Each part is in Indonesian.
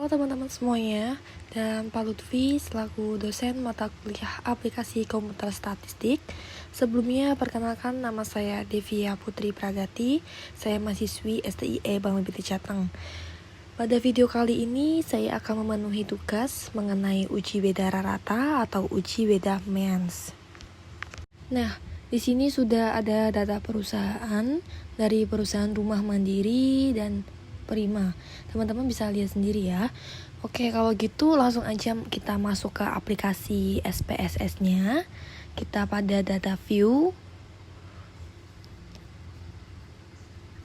Halo teman-teman semuanya, dan Pak Lutfi selaku dosen mata kuliah aplikasi komputer statistik. Sebelumnya perkenalkan, nama saya Devia Putri Pragati, saya mahasiswi STIE Bank BPT Jateng. Pada video kali ini saya akan memenuhi tugas mengenai uji beda rata atau uji beda MEANS. Nah, di sini sudah ada data perusahaan dari perusahaan Rumah Mandiri dan Prima. Teman-teman bisa lihat sendiri ya. Oke, kalau gitu langsung aja kita masuk ke aplikasi SPSS-nya. Kita pada data view.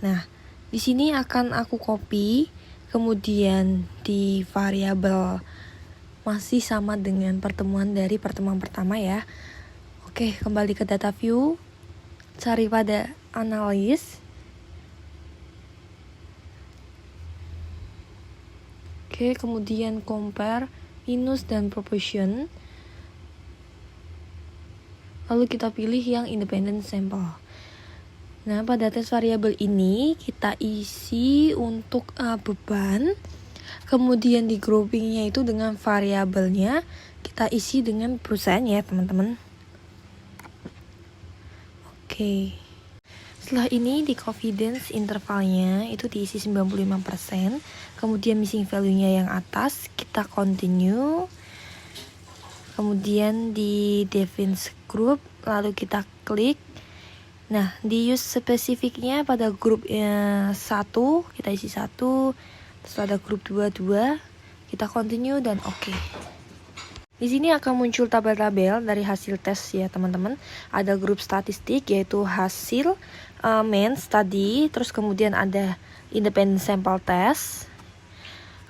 Nah, di sini akan aku copy, kemudian di variabel masih sama dengan pertemuan dari pertemuan pertama ya. Oke, kembali ke data view. Cari pada analysis. Oke, kemudian compare, minus, dan proportion. Lalu kita pilih yang independent sample. Nah, pada tes variabel ini kita isi untuk beban. Kemudian di groupingnya itu dengan variabelnya kita isi dengan perusahaan ya teman-teman. Oke. Setelah ini di confidence intervalnya itu diisi 95%. Kemudian missing value-nya yang atas kita continue. Kemudian di define group lalu kita klik. Nah, di use spesifiknya pada grup 1 kita isi 1. Terus ada grup 2 kita continue dan oke. Di sini akan muncul tabel-tabel dari hasil tes ya teman-teman. Ada grup statistik yaitu hasil MEANS tadi, terus kemudian ada independent sample test.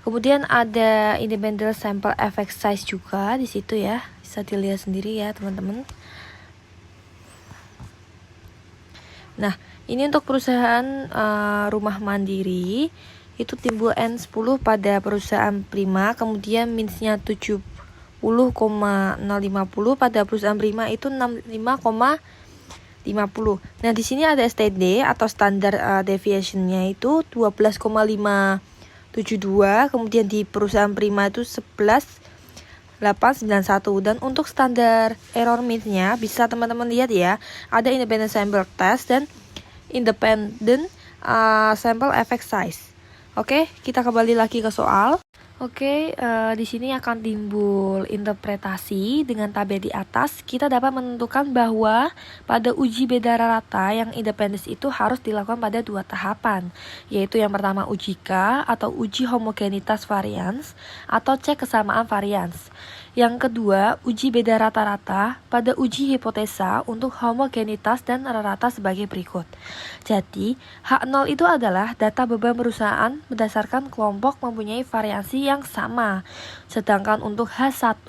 Kemudian ada independent sample effect size juga di situ ya. Bisa dilihat sendiri ya teman-teman. Nah, ini untuk perusahaan Rumah Mandiri itu timbul N10 pada perusahaan Prima, kemudian minusnya 70,050 pada perusahaan Prima itu 65,50. Nah, di sini ada STD atau standar deviation-nya itu 12,572, kemudian di perusahaan Prima itu 11,891. Dan untuk standar error mean-nya bisa teman-teman lihat ya, ada independent sample test dan independent sample effect size. Oke, kita kembali lagi ke soal. Oke, di sini akan timbul interpretasi dengan tabel di atas. Kita dapat menentukan bahwa pada uji beda rata yang independen itu harus dilakukan pada 2 tahapan, yaitu yang pertama uji K atau uji homogenitas varians atau cek kesamaan varians. Yang kedua, uji beda rata-rata pada uji hipotesa untuk homogenitas dan rata sebagai berikut. Jadi, H0 itu adalah data beban perusahaan berdasarkan kelompok mempunyai variansi yang sama. Sedangkan untuk H1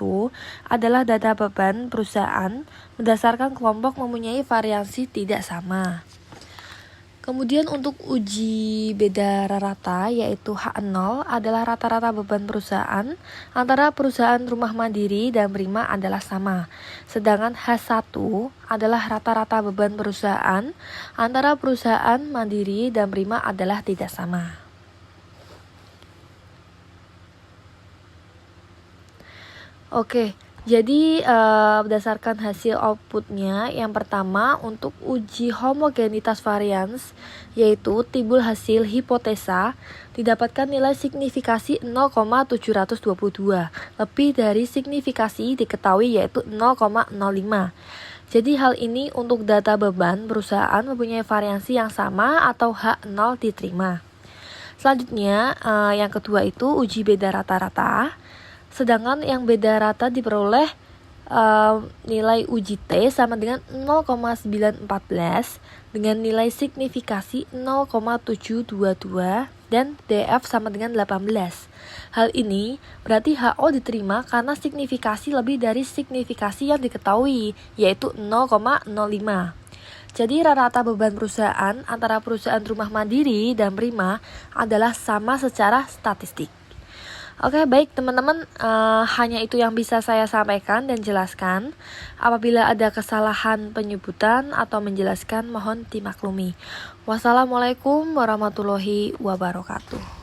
adalah data beban perusahaan berdasarkan kelompok mempunyai variansi tidak sama. Kemudian untuk uji beda rata yaitu H0 adalah rata-rata beban perusahaan antara perusahaan Rumah Mandiri dan Prima adalah sama. Sedangkan H1 adalah rata-rata beban perusahaan antara perusahaan Mandiri dan Prima adalah tidak sama. Oke. Jadi berdasarkan hasil outputnya, yang pertama untuk uji homogenitas varians yaitu timbul hasil hipotesa didapatkan nilai signifikasi 0,722, lebih dari signifikasi diketahui yaitu 0,05. Jadi hal ini untuk data beban perusahaan mempunyai variansi yang sama atau H0 diterima. Selanjutnya yang kedua itu uji beda rata-rata. Sedangkan yang beda rata diperoleh nilai uji T sama dengan 0,914 dengan nilai signifikasi 0,722 dan DF sama dengan 18. Hal ini berarti HO diterima karena signifikasi lebih dari signifikasi yang diketahui yaitu 0,05. Jadi rata-rata beban perusahaan antara perusahaan Rumah Mandiri dan Prima adalah sama secara statistik. Oke, baik teman-teman, hanya itu yang bisa saya sampaikan dan jelaskan. Apabila ada kesalahan penyebutan atau menjelaskan mohon dimaklumi. Wassalamualaikum warahmatullahi wabarakatuh.